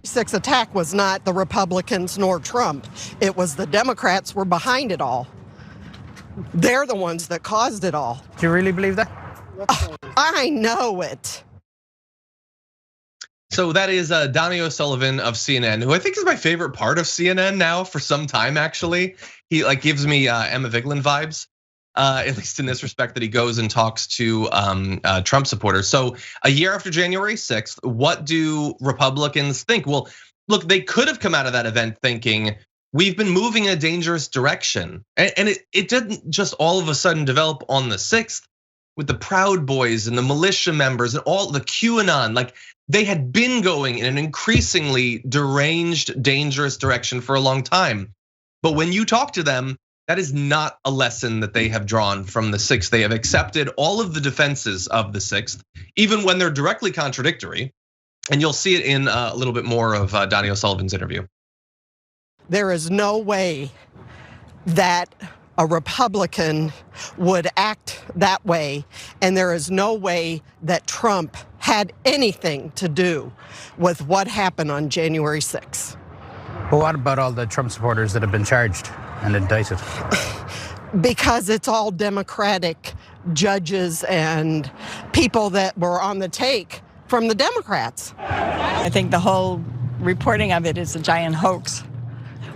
6 attack was not the Republicans nor Trump. It was the Democrats were behind it all. They're the ones that caused it all. Do you really believe that? I know it. So that is Donnie O'Sullivan of CNN, who I think is my favorite part of CNN now for some time, actually. He gives me Emma Vigeland vibes, at least in this respect that he goes and talks to Trump supporters. So a year after January 6th, what do Republicans think? Well, look, they could have come out of that event thinking, we've been moving in a dangerous direction. And it didn't just all of a sudden develop on the 6th with the Proud Boys and the militia members and all the QAnon, they had been going in an increasingly deranged, dangerous direction for a long time. But when you talk to them, that is not a lesson that they have drawn from the 6th. They have accepted all of the defenses of the 6th, even when they're directly contradictory. And you'll see it in a little bit more of Donnie O'Sullivan's interview. There is no way that a Republican would act that way, and there is no way that Trump had anything to do with what happened on January 6th. But what about all the Trump supporters that have been charged and indicted? Because it's all Democratic judges and people that were on the take from the Democrats. I think the whole reporting of it is a giant hoax.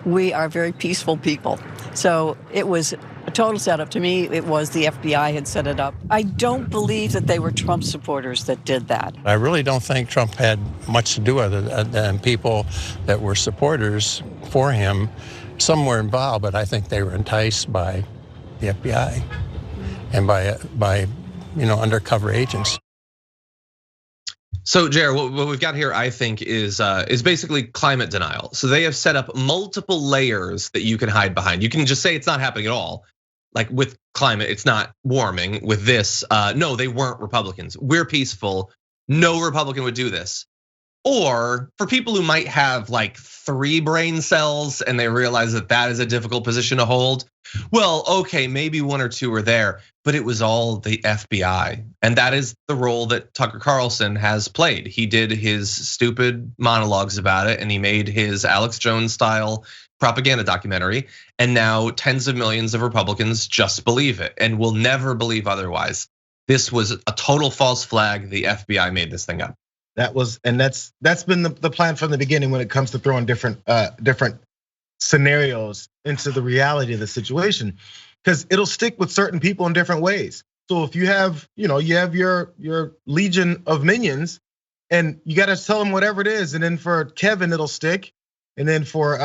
We are very peaceful people. So it was a total setup. To me, it was the FBI had set it up. I don't believe that they were Trump supporters that did that. I really don't think Trump had much to do with it, and people that were supporters for him, some were involved, but I think they were enticed by the FBI and by undercover agents. So, Jayar, what we've got here, I think, is basically climate denial. So they have set up multiple layers that you can hide behind. You can just say it's not happening at all. Like with climate, it's not warming. With this, no, they weren't Republicans. We're peaceful. No Republican would do this. Or for people who might have 3 brain cells and they realize that that is a difficult position to hold, well, okay, maybe 1 or 2 are there, but it was all the FBI. And that is the role that Tucker Carlson has played. He did his stupid monologues about it, and he made his Alex Jones style propaganda documentary. And now tens of millions of Republicans just believe it and will never believe otherwise. This was a total false flag. The FBI made this thing up. That's been the plan from the beginning when it comes to throwing different scenarios into the reality of the situation, because it'll stick with certain people in different ways. So if you have your legion of minions, and you got to tell them whatever it is, and then for Kevin it'll stick, and then for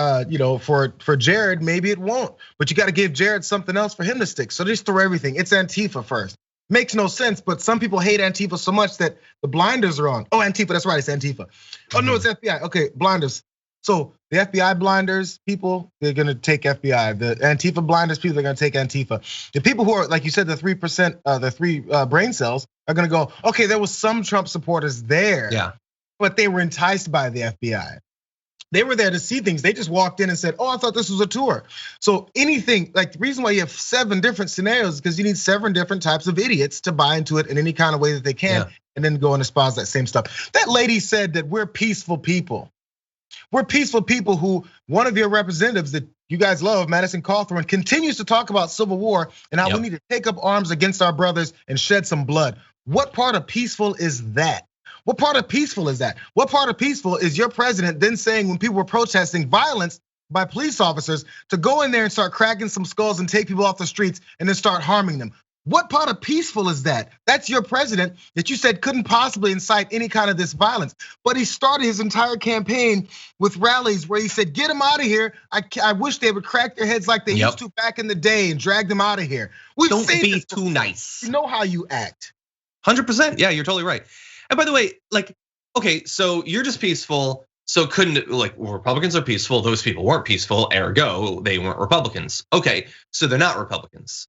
Jared maybe it won't. But you got to give Jared something else for him to stick. So just throw everything. It's Antifa first. Makes no sense, but some people hate Antifa so much that the blinders are on. Oh, Antifa, that's right, it's Antifa. Oh no, it's FBI. Okay, blinders. So the FBI blinders people, they're gonna take FBI. The Antifa blinders people, they're gonna take Antifa. The people who are, like you said, the 3%, the 3 brain cells are gonna go, okay, there was some Trump supporters there, yeah, but they were enticed by the FBI. They were there to see things. They just walked in and said, oh, I thought this was a tour. So anything, the reason why you have 7 different scenarios is because you need 7 different types of idiots to buy into it in any kind of way that they can, and then go and espouse that same stuff. That lady said that we're peaceful people. We're peaceful people who, one of your representatives that you guys love, Madison Cawthorn, continues to talk about civil war and how we need to take up arms against our brothers and shed some blood. What part of peaceful is that? What part of peaceful is that? What part of peaceful is your president then saying when people were protesting violence by police officers to go in there and start cracking some skulls and take people off the streets and then start harming them? What part of peaceful is that? That's your president that you said couldn't possibly incite any kind of this violence. But he started his entire campaign with rallies where he said, get them out of here. I wish they would crack their heads like they used to back in the day and drag them out of here. Don't be too nice. You know how you act. 100%, yeah, you're totally right. And by the way, okay, so you're just peaceful. So couldn't Republicans are peaceful, those people weren't peaceful, ergo they weren't Republicans. Okay, so they're not Republicans.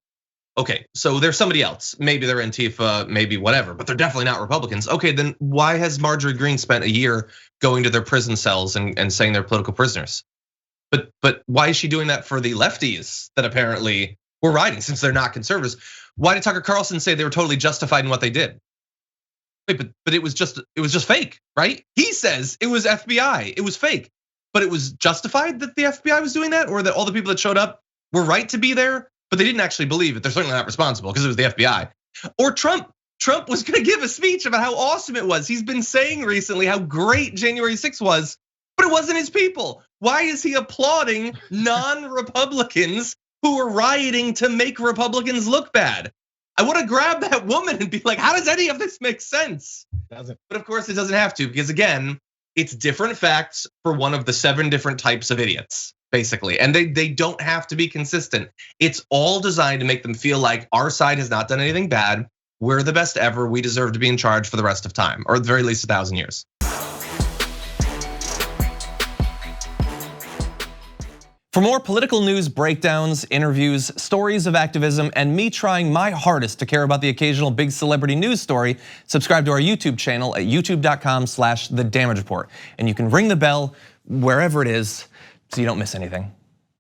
Okay, so they're somebody else. Maybe they're Antifa, maybe whatever, but they're definitely not Republicans. Okay, then why has Marjorie Greene spent a year going to their prison cells and saying they're political prisoners? But why is she doing that for the lefties that apparently were rioting, since they're not conservatives? Why did Tucker Carlson say they were totally justified in what they did? Wait, but it was just fake, right? He says it was FBI, it was fake. But it was justified that the FBI was doing that, or that all the people that showed up were right to be there, but they didn't actually believe it. They're certainly not responsible because it was the FBI. Or Trump was gonna give a speech about how awesome it was. He's been saying recently how great January 6th was, but it wasn't his people. Why is he applauding non-Republicans who are rioting to make Republicans look bad? I want to grab that woman and be like, how does any of this make sense? Doesn't. But of course it doesn't have to, because again, it's different facts for one of the 7 different types of idiots, basically. And they don't have to be consistent. It's all designed to make them feel like our side has not done anything bad. We're the best ever. We deserve to be in charge for the rest of time, or at the very least 1,000 years. For more political news breakdowns, interviews, stories of activism, and me trying my hardest to care about the occasional big celebrity news story, subscribe to our YouTube channel at youtube.com/thedamagereport. And you can ring the bell wherever it is so you don't miss anything.